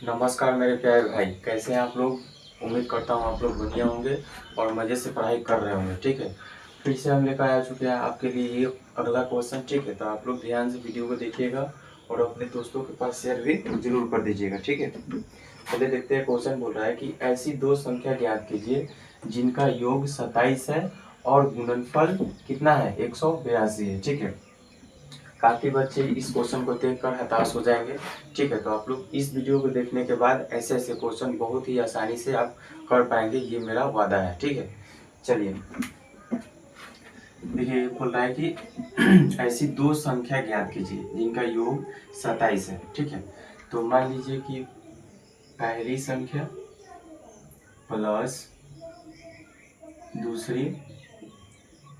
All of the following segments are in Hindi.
नमस्कार मेरे प्यारे भाई, कैसे हैं आप लोग। उम्मीद करता हूँ आप लोग बढ़िया होंगे और मज़े से पढ़ाई कर रहे होंगे। ठीक है, फिर से हम लेकर आ चुके हैं आपके लिए ये अगला क्वेश्चन। ठीक है, तो आप लोग ध्यान से वीडियो को देखिएगा और अपने दोस्तों के पास शेयर भी जरूर कर दीजिएगा। ठीक है, पहले देखते हैं। क्वेश्चन बोल रहा है कि ऐसी दो संख्या ज्ञात कीजिए जिनका योग 27 है और गुणनफल कितना है, 182 है। ठीक है, काफ़ी बच्चे इस क्वेश्चन को देखकर हताश हो जाएंगे। ठीक है, तो आप लोग इस वीडियो को देखने के बाद ऐसे ऐसे क्वेश्चन बहुत ही आसानी से आप कर पाएंगे, ये मेरा वादा है। ठीक है, चलिए देखिए, बोल रहा है कि ऐसी दो संख्या ज्ञात कीजिए जिनका योग 27 है। ठीक है, तो मान लीजिए कि पहली संख्या प्लस दूसरी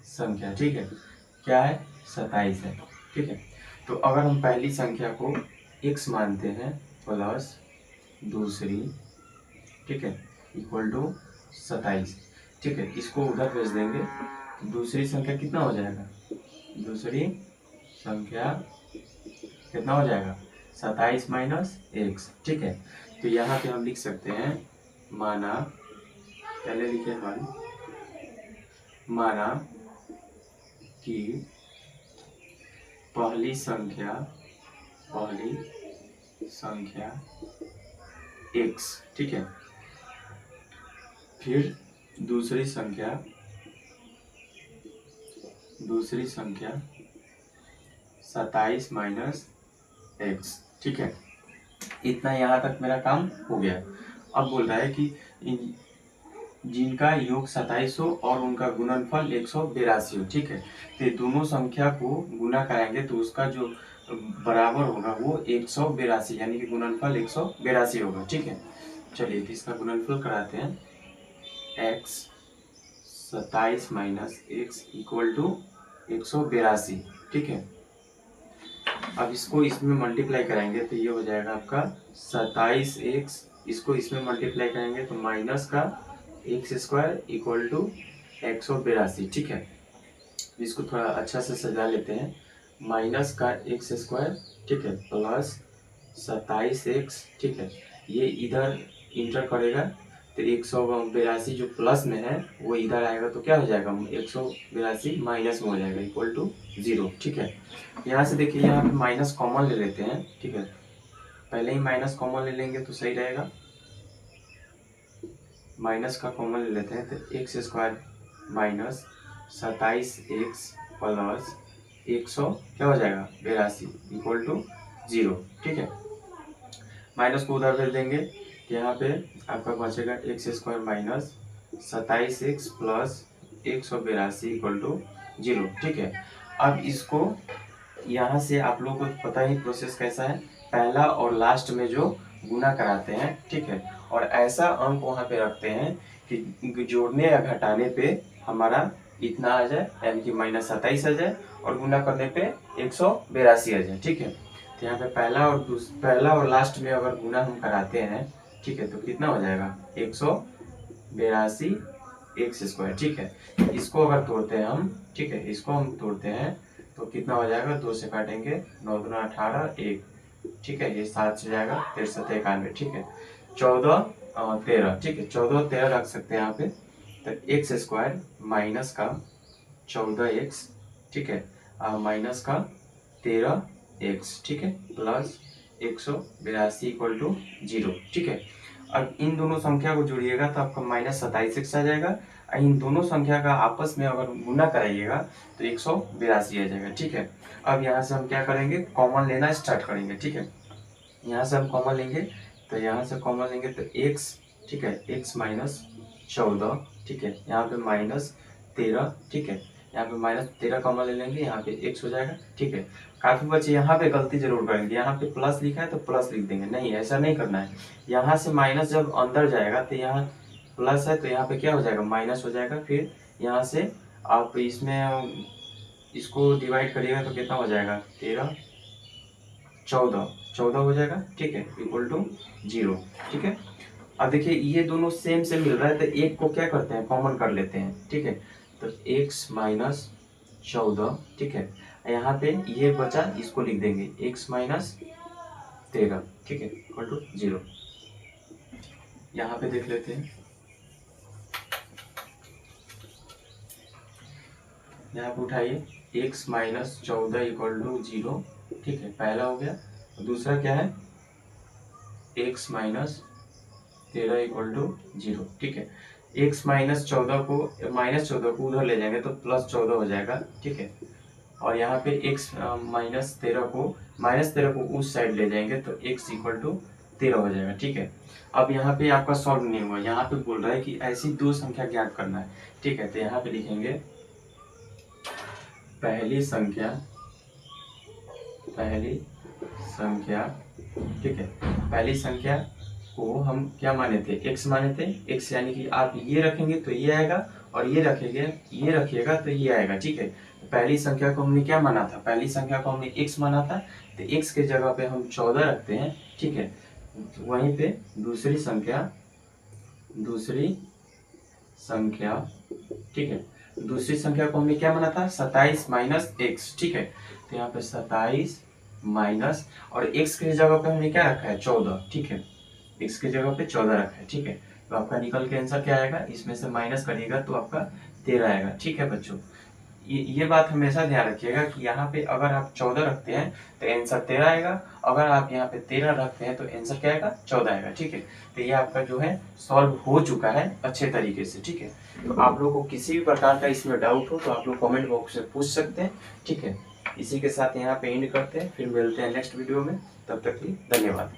संख्या, ठीक है, क्या है, 27 है। ठीक है, तो अगर हम पहली संख्या को x मानते हैं प्लस दूसरी, ठीक है, इक्वल टू 27। ठीक है, इसको उधर भेज देंगे तो दूसरी संख्या कितना हो जाएगा, दूसरी संख्या कितना हो जाएगा, 27 माइनस एक्स। ठीक है, तो यहाँ पे हम लिख सकते हैं माना, पहले लिखे हम, माना कि पहली संख्या x, ठीक है, फिर दूसरी संख्या 27 माइनस एक्स। ठीक है, इतना यहाँ तक मेरा काम हो गया। अब बोल रहा है कि जिनका योग 27 हो और उनका गुणनफल 182 हो। ठीक है, तो दोनों संख्या को गुना कराएंगे तो उसका जो बराबर होगा वो 182, यानी कि गुणनफल 182 होगा। ठीक है, चलिए तो इसका गुणनफल कराते हैं। x 27 minus x equal to 182। ठीक है, अब इसको इसमें मल्टीप्लाई कराएंगे तो ये हो जाएगा आपका 27x, इसको इसमें मल्टीप्लाई करेंगे तो माइनस का एक्स स्क्वायर इक्वल टू 182। ठीक है, इसको थोड़ा अच्छा से सजा लेते हैं। माइनस का एक्स स्क्वायर, ठीक है, प्लस 27x, ठीक है, ये इधर इंटर करेगा तो 182 जो प्लस में है वो इधर आएगा तो क्या हो जाएगा, 182 माइनस में हो जाएगा इक्वल टू 0। ठीक है, यहाँ से देखिए, यहाँ पे माइनस कॉमन ले लेते हैं। ठीक है, पहले ही माइनस कॉमन ले लेंगे तो सही रहेगा। माइनस का कॉमन ले लेते हैं तो x square minus 27x plus 100 क्या हो जाएगा, 82 इक्वल टू 0। ठीक है, माइनस को उधर भेज देंगे, यहाँ पे आपका बचेगा x square minus 27x plus 182 equal to 0। ठीक है, अब इसको यहाँ से आप लोगों को पता ही प्रोसेस कैसा है, पहला और लास्ट में जो गुना कराते हैं। ठीक है, और ऐसा अंक वहाँ पे रखते हैं कि जोड़ने या घटाने पे हमारा इतना आ जाए, यानी कि माइनस 27 आ जाए, और गुना करने पे 182 आ जाए। ठीक है, तो यहाँ पे पहला और लास्ट में अगर गुना हम कराते हैं, ठीक है, तो कितना हो जाएगा, 182 एक्स स्क्वायर। ठीक है, इसको अगर तोड़ते हैं हम, ठीक है, इसको हम तोड़ते हैं तो कितना हो जाएगा, 2 से काटेंगे, 9 दूना 18, 1, ठीक है, ये 7 से जाएगा, 13 7 91। ठीक है, 14 13, ठीक है, 14 13 रख सकते हैं यहाँ पे। तो एक्स स्क्वायर माइनस का 14x, ठीक है, माइनस का 13x, ठीक है, प्लस 182 इक्वल टू 0। ठीक है, अब इन दोनों संख्या को जोड़िएगा तो आपका माइनस 27x आ जाएगा, और इन दोनों संख्या का आपस में अगर गुना कराइएगा तो 182 आ जाएगा। ठीक है, अब यहाँ से हम क्या करेंगे, कॉमन लेना स्टार्ट करेंगे। ठीक है, यहाँ से हम कॉमन लेंगे तो यहाँ से कॉमन लेंगे तो x, ठीक है, x माइनस 14, ठीक है, यहाँ पे माइनस 13, ठीक है, यहाँ पे माइनस 13 कॉमन ले लेंगे, यहाँ पे x हो जाएगा। ठीक है, काफ़ी बच्चे यहाँ पे गलती जरूर करेंगे, यहाँ पे प्लस लिखा है तो प्लस लिख देंगे, नहीं, ऐसा नहीं करना है। यहाँ से माइनस जब अंदर जाएगा तो यहाँ प्लस है तो यहाँ पे क्या हो जाएगा, माइनस हो जाएगा। फिर यहाँ से आप इसमें इसको डिवाइड करिएगा तो कितना हो जाएगा, 13 14 हो जाएगा। ठीक है, इक्वल टू 0। ठीक है, अब देखिए ये दोनों सेम से मिल रहा है तो एक को क्या करते हैं, कॉमन कर लेते हैं। ठीक है, तो x माइनस 14, ठीक है, यहाँ पे ये बचा, इसको लिख देंगे x माइनस 13, ठीक है, इक्वल टू 0। यहाँ पे देख लेते हैं, यहाँ पे उठाइए x माइनस 14 इक्वल टू 0, ठीक है, पहला हो गया। दूसरा क्या है, x माइनस 13 इक्वल टू 0, ठीक है। x माइनस 14 को उधर ले जाएंगे तो प्लस 14 हो जाएगा, ठीक है। और यहाँ पे x माइनस 13 को उस साइड ले जाएंगे तो x इक्वल टू 13 हो जाएगा, ठीक है। अब यहाँ पे आपका सॉल्व नहीं हुआ, यहाँ पे बोल रहा है कि ऐसी दो संख्या ज्ञात करना है, ठीक है। तो यहाँ पे लिखेंगे पहली संख्या, ठीक है। पहली संख्या को हम क्या माने थे, x माने थे। x यानी कि आप ये रखेंगे तो ये आएगा, और ये रखिएगा तो ये आएगा, ठीक है। पहली संख्या को हमने क्या माना था, पहली संख्या को हमने x माना था, तो x के जगह पे हम 14 रखते हैं, ठीक है। वहीं पे दूसरी संख्या, ठीक है, दूसरी संख्या को हमने क्या माना था, 27 माइनस x, ठीक है। तो यहाँ पे 27 माइनस, और x के जगह पे हमने क्या रखा है, 14, ठीक है। x के जगह पे 14 रखा है, ठीक है। तो आपका निकल के आंसर क्या आएगा, इसमें से माइनस करिएगा तो आपका 13 आएगा, ठीक है बच्चों। ये बात हमेशा ध्यान रखिएगा कि यहाँ पे अगर आप 14 रखते हैं तो आंसर 13 आएगा, अगर आप यहाँ पे 13 रखते हैं तो आंसर क्या आएगा, 14 आएगा, ठीक है। तो ये आपका जो है सॉल्व हो चुका है अच्छे तरीके से, ठीक है। तो आप लोगों को किसी भी प्रकार का इसमें डाउट हो तो आप लोग कमेंट बॉक्स से पूछ सकते हैं, ठीक है। इसी के साथ यहाँ पे एंड करते हैं, फिर मिलते हैं नेक्स्ट वीडियो में, तब तक के लिए धन्यवाद।